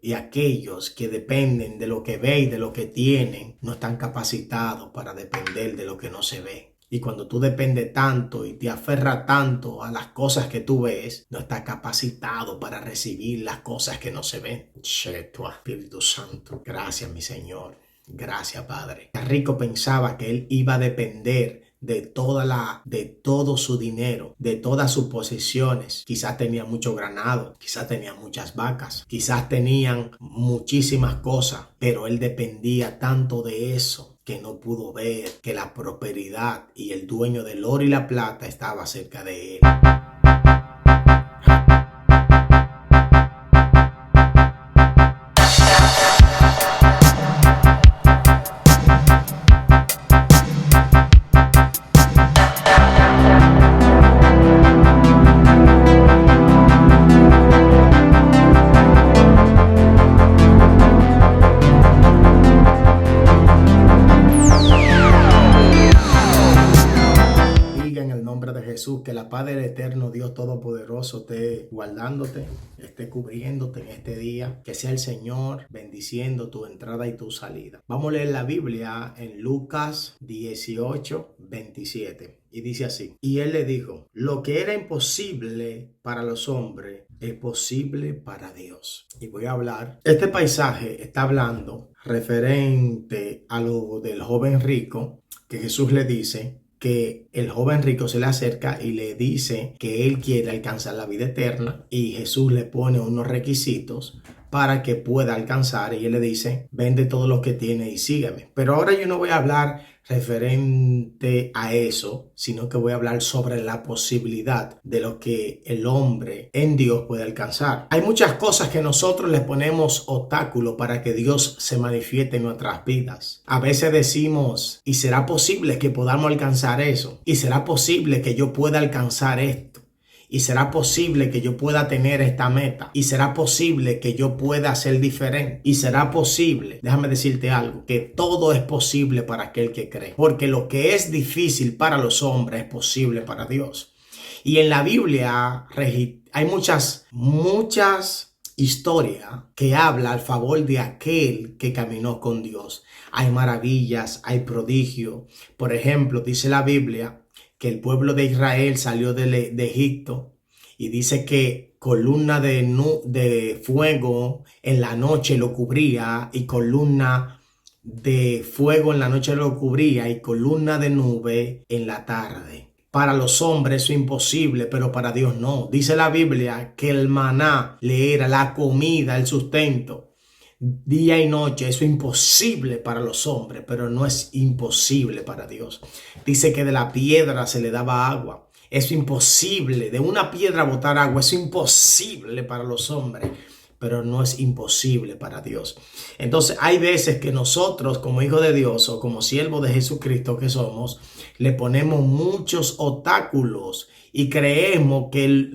Y aquellos que dependen de lo que ve y de lo que tienen, no están capacitados para depender de lo que no se ve. Y cuando tú dependes tanto y te aferras tanto a las cosas que tú ves, no estás capacitado para recibir las cosas que no se ven. Cheto, Espíritu Santo. Gracias, mi Señor. Gracias, Padre. Rico pensaba que él iba a depender de todo su dinero, de todas sus posesiones. Quizás tenía mucho ganado, quizás tenía muchas vacas, quizás tenían muchísimas cosas, pero él dependía tanto de eso que no pudo ver que la prosperidad y el dueño del oro y la plata estaba cerca de él. Jesús, que la paz del eterno Dios Todopoderoso esté guardándote, esté cubriéndote en este día, que sea el Señor bendiciendo tu entrada y tu salida. Vamos a leer la Biblia en Lucas 18, 27 y dice así: y él le dijo, lo que era imposible para los hombres es posible para Dios. Y voy a hablar, este paisaje está hablando referente a lo del joven rico, que Jesús le dice que el joven rico se le acerca y le dice que él quiere alcanzar la vida eterna, y Jesús le pone unos requisitos para que pueda alcanzar, y él le dice, vende todo lo que tiene y sígueme. Pero ahora yo no voy a hablar referente a eso, sino que voy a hablar sobre la posibilidad de lo que el hombre en Dios puede alcanzar. Hay muchas cosas que nosotros le ponemos obstáculos para que Dios se manifieste en nuestras vidas. A veces decimos, ¿y será posible que podamos alcanzar eso? ¿Y será posible que yo pueda alcanzar esto? ¿Y será posible que yo pueda tener esta meta? ¿Y será posible que yo pueda ser diferente? ¿Y será posible? Déjame decirte algo, que todo es posible para aquel que cree. Porque lo que es difícil para los hombres es posible para Dios. Y en la Biblia hay muchas historias que hablan al favor de aquel que caminó con Dios. Hay maravillas, hay prodigios. Por ejemplo, dice la Biblia que el pueblo de Israel salió de Egipto, y dice que columna de fuego en la noche lo cubría, y columna de fuego en la noche lo cubría, y columna de nube en la tarde. Para los hombres eso es imposible, pero para Dios no. Dice la Biblia que el maná le era la comida, el sustento, día y noche. Eso es imposible para los hombres, pero no es imposible para Dios. Dice que de la piedra se le daba agua. Es imposible, de una piedra botar agua, es imposible para los hombres, pero no es imposible para Dios. Entonces hay veces que nosotros, como hijos de Dios o como siervos de Jesucristo que somos, le ponemos muchos obstáculos y creemos que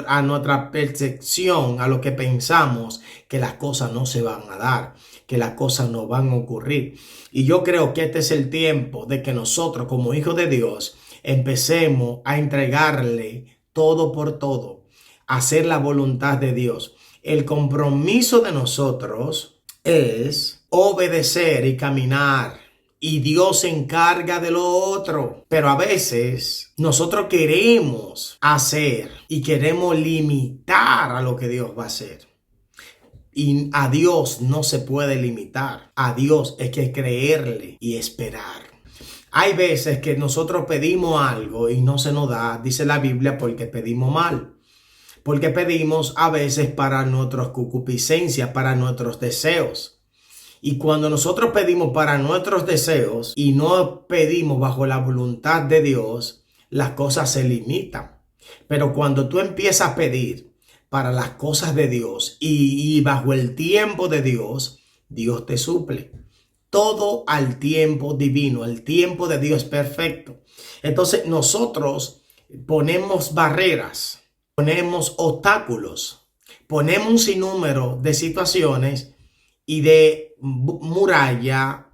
a nuestra percepción, a lo que pensamos, que las cosas no se van a dar, que las cosas no van a ocurrir. Y yo creo que este es el tiempo de que nosotros, como hijos de Dios, empecemos a entregarle todo por todo, a hacer la voluntad de Dios. El compromiso de nosotros es obedecer y caminar, y Dios se encarga de lo otro. Pero a veces nosotros queremos hacer y queremos limitar a lo que Dios va a hacer. Y a Dios no se puede limitar. A Dios hay que creerle y esperar. Hay veces que nosotros pedimos algo y no se nos da, dice la Biblia, porque pedimos mal. Porque pedimos a veces para nuestras concupiscencias, para nuestros deseos. Y cuando nosotros pedimos para nuestros deseos y no pedimos bajo la voluntad de Dios, las cosas se limitan. Pero cuando tú empiezas a pedir para las cosas de Dios y bajo el tiempo de Dios, Dios te suple. Todo al tiempo divino, el tiempo de Dios es perfecto. Entonces nosotros ponemos barreras, ponemos obstáculos, ponemos un sinnúmero de situaciones y de muralla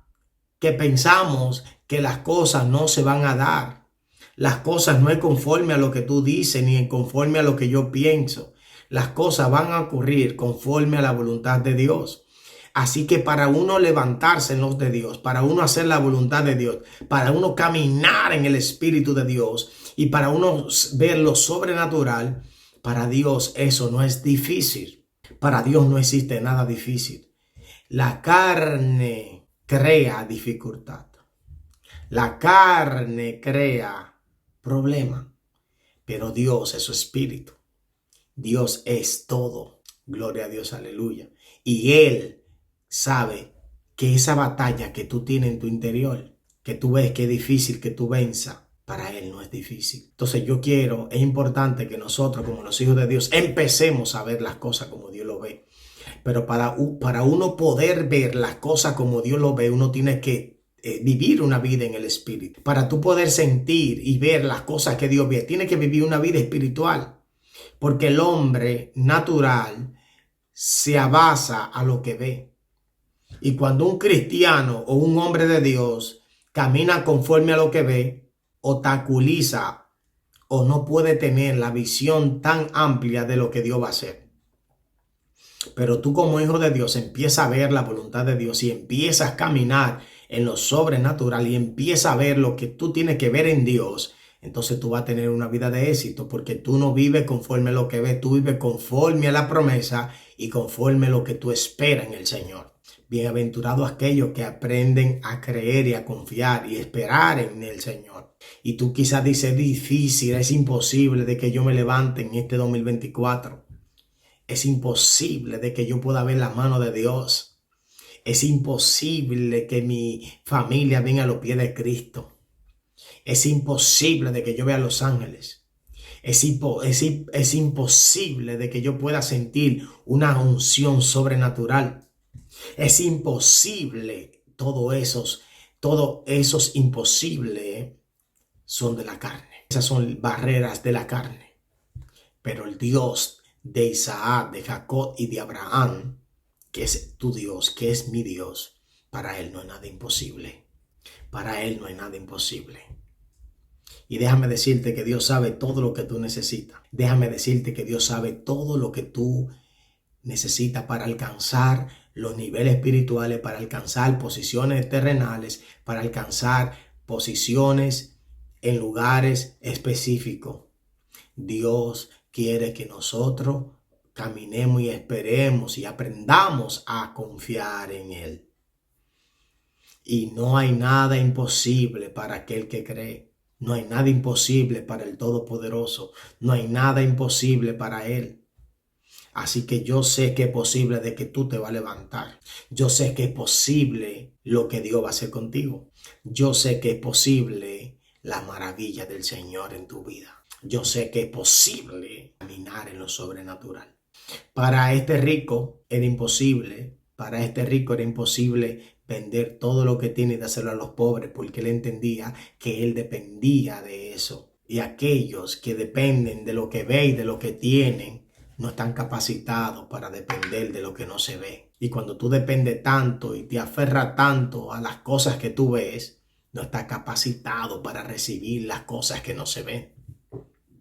que pensamos que las cosas no se van a dar. Las cosas no es conforme a lo que tú dices ni conforme a lo que yo pienso. Las cosas van a ocurrir conforme a la voluntad de Dios. Así que para uno levantarse en los de Dios, para uno hacer la voluntad de Dios, para uno caminar en el Espíritu de Dios y para uno ver lo sobrenatural, para Dios eso no es difícil. Para Dios no existe nada difícil. La carne crea dificultad. La carne crea problema. Pero Dios es su espíritu. Dios es todo. Gloria a Dios, aleluya. Y Él sabe que esa batalla que tú tienes en tu interior, que tú ves que es difícil que tú venzas, para Él no es difícil. Entonces es importante que nosotros como los hijos de Dios empecemos a ver las cosas como Dios lo ve. Pero para uno poder ver las cosas como Dios lo ve, uno tiene que vivir una vida en el Espíritu. Para tú poder sentir y ver las cosas que Dios ve, tiene que vivir una vida espiritual. Porque el hombre natural se abasa a lo que ve. Y cuando un cristiano o un hombre de Dios camina conforme a lo que ve, obstaculiza o no puede tener la visión tan amplia de lo que Dios va a hacer. Pero tú como hijo de Dios empiezas a ver la voluntad de Dios y empiezas a caminar en lo sobrenatural y empiezas a ver lo que tú tienes que ver en Dios. Entonces tú vas a tener una vida de éxito porque tú no vives conforme a lo que ves, tú vives conforme a la promesa y conforme a lo que tú esperas en el Señor. Bienaventurados aquellos que aprenden a creer y a confiar y esperar en el Señor. Y tú quizás dices, es difícil, es imposible de que yo me levante en este 2024. Es imposible de que yo pueda ver la mano de Dios. Es imposible que mi familia venga a los pies de Cristo. Es imposible de que yo vea a los ángeles. Es imposible de que yo pueda sentir una unción sobrenatural. Es imposible. Todo esos imposibles son de la carne. Esas son barreras de la carne. Pero el Dios de Isaac, de Jacob y de Abraham, que es tu Dios, que es mi Dios, para Él no hay nada imposible. Para Él no hay nada imposible. Y déjame decirte que Dios sabe todo lo que tú necesitas. Déjame decirte que Dios sabe todo lo que tú necesitas para alcanzar los niveles espirituales, para alcanzar posiciones terrenales, para alcanzar posiciones en lugares específicos. Dios quiere que nosotros caminemos y esperemos y aprendamos a confiar en Él. Y no hay nada imposible para aquel que cree. No hay nada imposible para el Todopoderoso. No hay nada imposible para Él. Así que yo sé que es posible de que tú te vas a levantar. Yo sé que es posible lo que Dios va a hacer contigo. Yo sé que es posible la maravilla del Señor en tu vida. Yo sé que es posible caminar en lo sobrenatural. Para este rico era imposible. Para este rico era imposible vender todo lo que tiene y dárselo a los pobres, porque él entendía que él dependía de eso. Y aquellos que dependen de lo que ve y de lo que tienen, no están capacitados para depender de lo que no se ve. Y cuando tú dependes tanto y te aferras tanto a las cosas que tú ves, no estás capacitado para recibir las cosas que no se ven.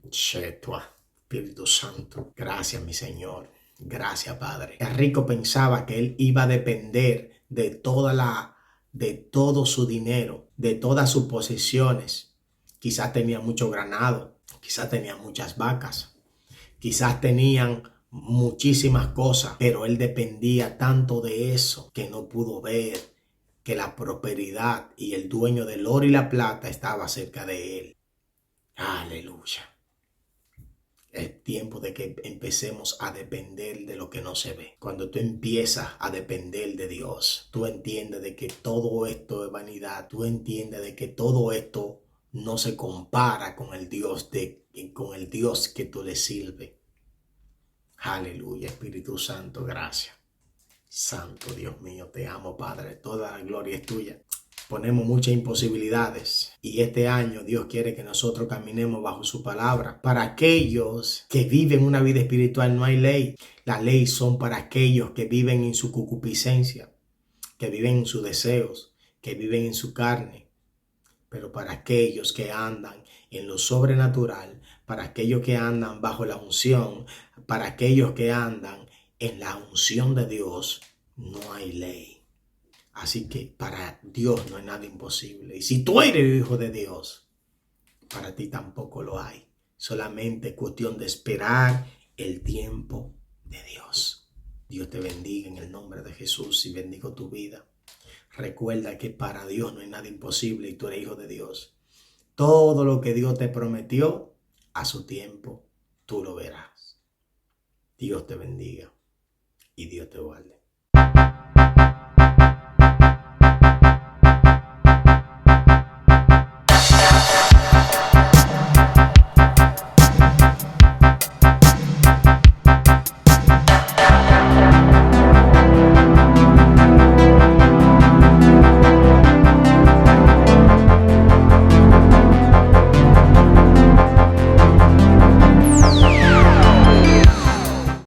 Espíritu Santo, gracias mi Señor. Gracias, Padre. El rico pensaba que él iba a depender de todo su dinero, de todas sus posesiones. Quizás tenía mucho ganado, quizás tenía muchas vacas, quizás tenían muchísimas cosas, pero él dependía tanto de eso que no pudo ver que la prosperidad y el dueño del oro y la plata estaba cerca de él. Aleluya. Es tiempo de que empecemos a depender de lo que no se ve. Cuando tú empiezas a depender de Dios, tú entiendes de que todo esto es vanidad. Tú entiendes de que todo esto no se compara con el Dios que tú le sirves. Aleluya, Espíritu Santo, gracias. Santo Dios mío, te amo, Padre. Toda la gloria es tuya. Ponemos muchas imposibilidades y este año Dios quiere que nosotros caminemos bajo su palabra. Para aquellos que viven una vida espiritual no hay ley. La ley son para aquellos que viven en su concupiscencia, que viven en sus deseos, que viven en su carne. Pero para aquellos que andan en lo sobrenatural, para aquellos que andan bajo la unción, para aquellos que andan en la unción de Dios, no hay ley. Así que para Dios no hay nada imposible. Y si tú eres hijo de Dios, para ti tampoco lo hay. Solamente cuestión de esperar el tiempo de Dios. Dios te bendiga en el nombre de Jesús y bendigo tu vida. Recuerda que para Dios no hay nada imposible y tú eres hijo de Dios. Todo lo que Dios te prometió, a su tiempo, tú lo verás. Dios te bendiga y Dios te guarde.